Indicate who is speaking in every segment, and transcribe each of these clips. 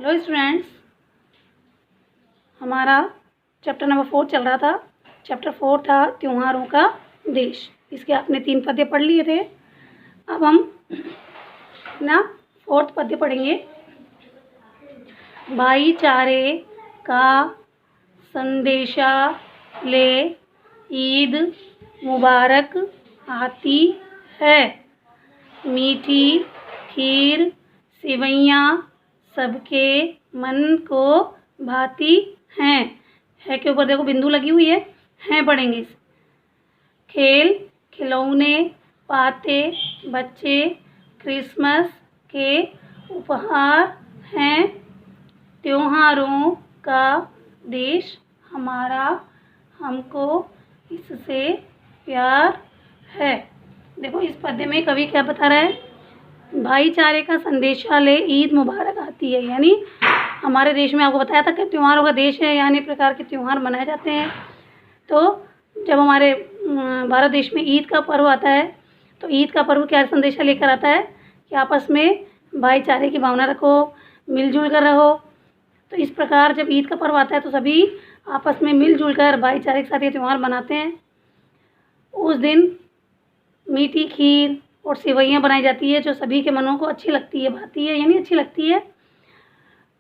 Speaker 1: Hello students, हमारा chapter number 4 चल रहा था। चैप्टर 4 था त्योहारों का देश। इसके आपने 3 पद्य पढ़ लिए थे। अब हम ना 4th पद्य पढ़ेंगे। भाईचारे का संदेशा ले ईद मुबारक आती है। मीठी खीर सेवइयाँ सबके मन को भाती हैं। है के ऊपर देखो बिंदु लगी हुई है पढ़ेंगे। खेल खिलौने पाते बच्चे क्रिसमस के उपहार हैं। त्योहारों का देश हमारा, हमको इससे प्यार है। देखो इस पद्य में कवि क्या बता रहा है, भाईचारे का संदेशा ले ईद मुबारक आती है। यानी हमारे देश में आपको बताया था कि त्योहारों का देश है, यानी प्रकार के त्यौहार मनाए जाते हैं। तो जब हमारे भारत देश में ईद का पर्व आता है तो ईद का पर्व क्या संदेशा लेकर आता है कि आपस में भाईचारे की भावना रखो, मिलजुल कर रहो। तो इस प्रकार जब ईद का पर्व आता है तो सभी आपस में मिलजुल कर भाईचारे के साथ ये त्यौहार मनाते हैं। उस दिन मीठी खीर और सेवइयाँ बनाई जाती है जो सभी के मनों को अच्छी लगती है, भाती है, यानी अच्छी लगती है।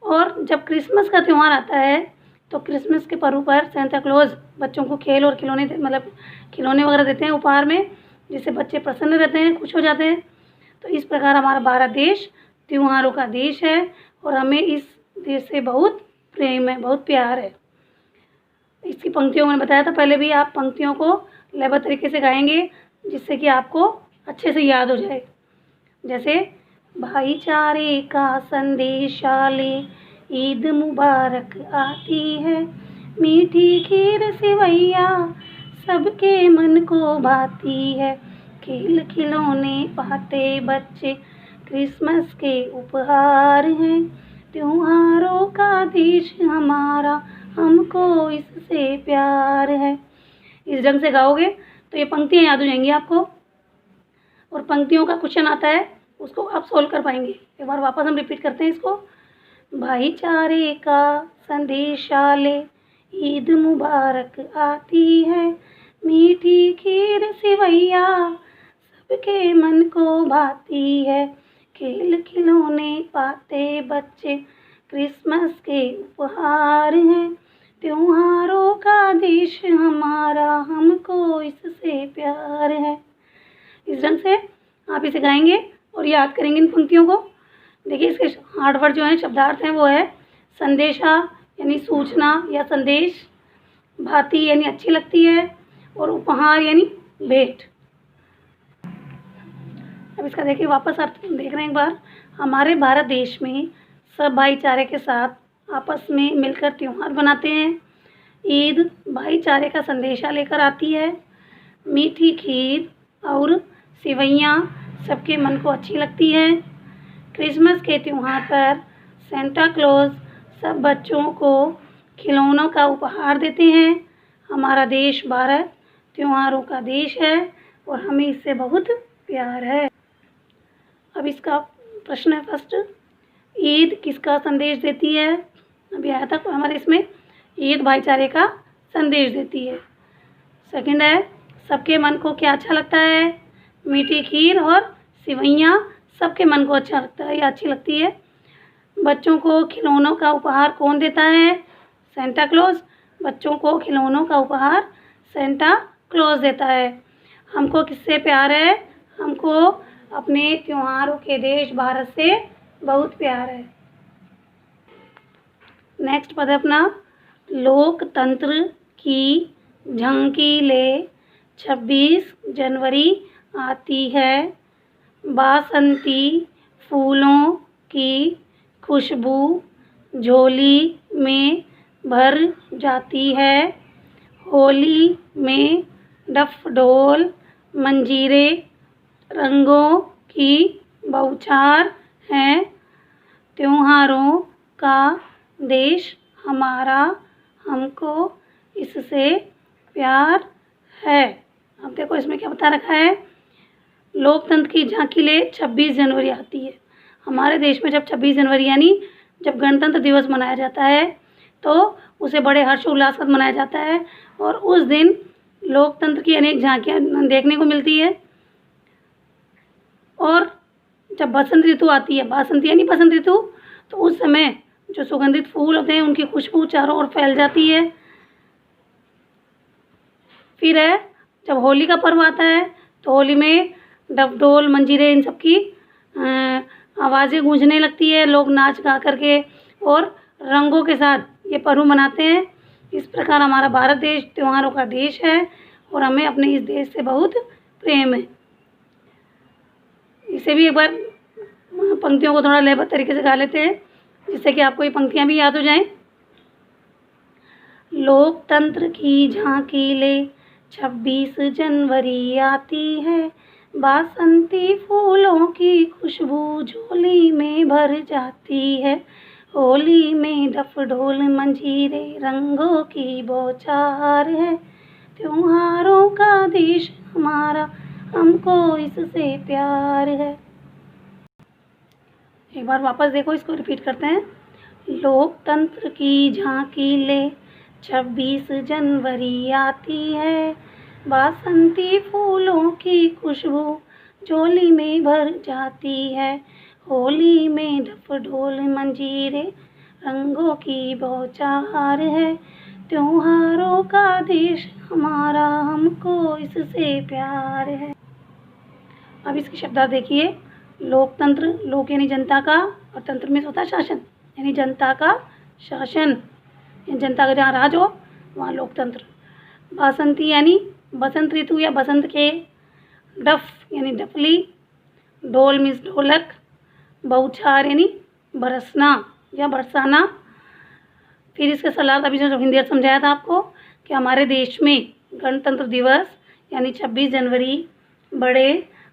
Speaker 1: और जब क्रिसमस का त्यौहार आता है तो क्रिसमस के पर्व पर सेंटा क्लॉज बच्चों को खेल और खिलौने खिलौने वगैरह देते हैं उपहार में, जिससे बच्चे प्रसन्न रहते हैं, खुश हो जाते हैं। तो इस प्रकार हमारा भारत देश त्योहारों का देश है और हमें इस देश से बहुत प्रेम है, बहुत प्यार है। इसकी पंक्तियों में बताया था पहले भी, आप पंक्तियों को लयबद्ध तरीके से गाएंगे जिससे कि आपको अच्छे से याद हो जाए। जैसे भाईचारे का संदेशा ले ईद मुबारक आती है। मीठी खीर सेवइयाँ सबके मन को भाती है। खेल खिलौने पाते बच्चे क्रिसमस के उपहार हैं। त्योहारों का देश हमारा, हमको इससे प्यार है। इस ढंग से गाओगे तो ये पंक्तियाँ याद हो जाएंगी आपको, और पंक्तियों का क्वेश्चन आता है उसको आप सोल्व कर पाएंगे। एक बार वापस हम रिपीट करते हैं इसको। भाईचारे का संदेशा ले ईद मुबारक आती है। मीठी खीर सेवइयाँ सबके मन को भाती है। खेल खिलौने पाते बच्चे क्रिसमस के उपहार हैं। त्योहारों का देश हमारा, हमको इससे प्यार है। इस ढंग से आप इसे गाएंगे और याद करेंगे इन पंक्तियों को। देखिए इसके हार्ड वर्ड जो हैं, शब्दार्थ हैं, वो है संदेशा यानी सूचना या संदेश, भाती यानी अच्छी लगती है, और उपहार यानी भेंट। अब इसका देखिए वापस अर्थ देख रहे हैं एक बार। हमारे भारत देश में सब भाईचारे के साथ आपस में मिलकर त्यौहार मनाते हैं। ईद भाईचारे का संदेशा लेकर आती है। मीठी खीर और सेवइयाँ सबके मन को अच्छी लगती है। क्रिसमस के त्यौहार पर सेंटा क्लॉज सब बच्चों को खिलौनों का उपहार देते हैं। हमारा देश भारत त्योहारों का देश है और हमें इससे बहुत प्यार है। अब इसका प्रश्न है फर्स्ट, ईद किसका संदेश देती है? अभी आया था हमारे इसमें, ईद भाईचारे का संदेश देती है। सेकंड है, सबके मन को क्या अच्छा लगता है? मीठी खीर और सेवइयाँ सबके मन को अच्छा लगता है या अच्छी लगती है। बच्चों को खिलौनों का उपहार कौन देता है? Santa Claus. बच्चों को खिलौनों का उपहार सेंटा क्लॉज देता है। हमको किससे प्यार है? हमको अपने त्योहारों के देश भारत से बहुत प्यार है। नेक्स्ट पद है अपना, लोकतंत्र की झांकी ले 26 जनवरी आती है। बासंती फूलों की खुशबू झोली में भर जाती है। होली में डफडोल मंजीरे रंगों की बौछार है। त्योहारों का देश हमारा, हमको इससे प्यार है। अब देखो इसमें क्या बता रखा है, लोकतंत्र की झांकी ले 26 जनवरी आती है। हमारे देश में जब 26 जनवरी यानी जब गणतंत्र दिवस मनाया जाता है तो उसे बड़े हर्षोल्लास के साथ मनाया जाता है और उस दिन लोकतंत्र की अनेक झांकियाँ देखने को मिलती है। और जब बसंत ऋतु आती है, बसंत यानी बसंत ऋतु, तो उस समय जो सुगंधित फूल होते हैं उनकी खुशबू चारों ओर फैल जाती है। फिर है जब होली का पर्व आता है तो होली में डफ ढोल मंजीरे इन सब की आवाज़ें गूंजने लगती है, लोग नाच गा करके और रंगों के साथ ये पर्व मनाते हैं। इस प्रकार हमारा भारत देश त्योहारों का देश है और हमें अपने इस देश से बहुत प्रेम है। इसे भी एक बार पंक्तियों को थोड़ा लयबद्ध तरीके से गा लेते हैं जिससे कि आपको ये पंक्तियाँ भी याद हो जाएं। लोकतंत्र की झांकी ले 26 जनवरी आती है, बासंती फूलों की खुशबू झोली में भर जाती है। होली में डफ ढोल मंजीरे रंगों की बौछार है, त्योहारों का देश हमारा हमको इससे प्यार है। एक बार वापस देखो, इसको रिपीट करते हैं। लोकतंत्र की झांकी ले 26 जनवरी आती है, बासंती फूलों की खुशबू झोली में भर जाती है। होली में डफ ढोल मंजीरे रंगों की बौछार है, त्योहारों का देश हमारा हमको इससे प्यार है। अब इसकी शब्दार्थ देखिए। लोकतंत्र, लोक यानी जनता का, और तंत्र में होता है शासन, यानी जनता का शासन, जनता का जहाँ राज हो वहाँ लोकतंत्र। बासंती यानी बसंत ऋतु या बसंत के। डफ यानी डफली, ढोल मीन्स ढोलक, बौछार यानी बरसना या बरसाना। फिर इसके सलाह अभी जो हिंदी समझाया था आपको कि हमारे देश में गणतंत्र दिवस यानी 26 जनवरी बड़े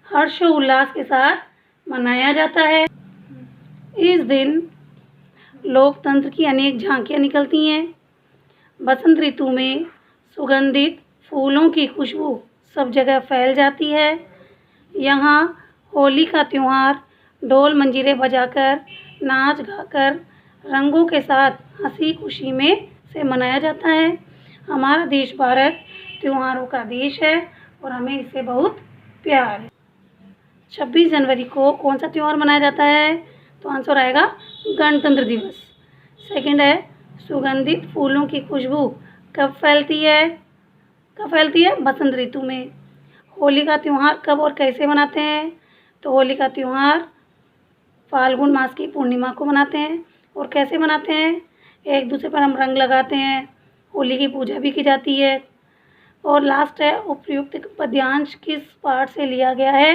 Speaker 1: हर्षोल्लास के साथ मनाया जाता है। इस दिन लोकतंत्र की अनेक झांकियाँ निकलती हैं। बसंत ऋतु में सुगंधित फूलों की खुशबू सब जगह फैल जाती है। यहाँ होली का त्यौहार ढोल मंजीरे बजाकर, नाच गाकर, रंगों के साथ हंसी खुशी में से मनाया जाता है। हमारा देश भारत त्योहारों का देश है और हमें इससे बहुत प्यार है। 26 जनवरी को कौन सा त्यौहार मनाया जाता है? तो आंसर आएगा गणतंत्र दिवस। सेकंड है सुगंधित फूलों की खुशबू कब फैलती है? बसंत ऋतु में। होली का त्यौहार कब और कैसे मनाते हैं? तो होली का त्यौहार फाल्गुन मास की पूर्णिमा को मनाते हैं। और कैसे मनाते हैं? एक दूसरे पर हम रंग लगाते हैं, होली की पूजा भी की जाती है। और लास्ट है उपयुक्त पद्यांश किस पाठ से लिया गया है?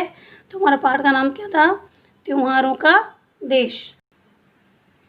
Speaker 1: तो हमारा पाठ का नाम क्या था? त्योहारों का देश।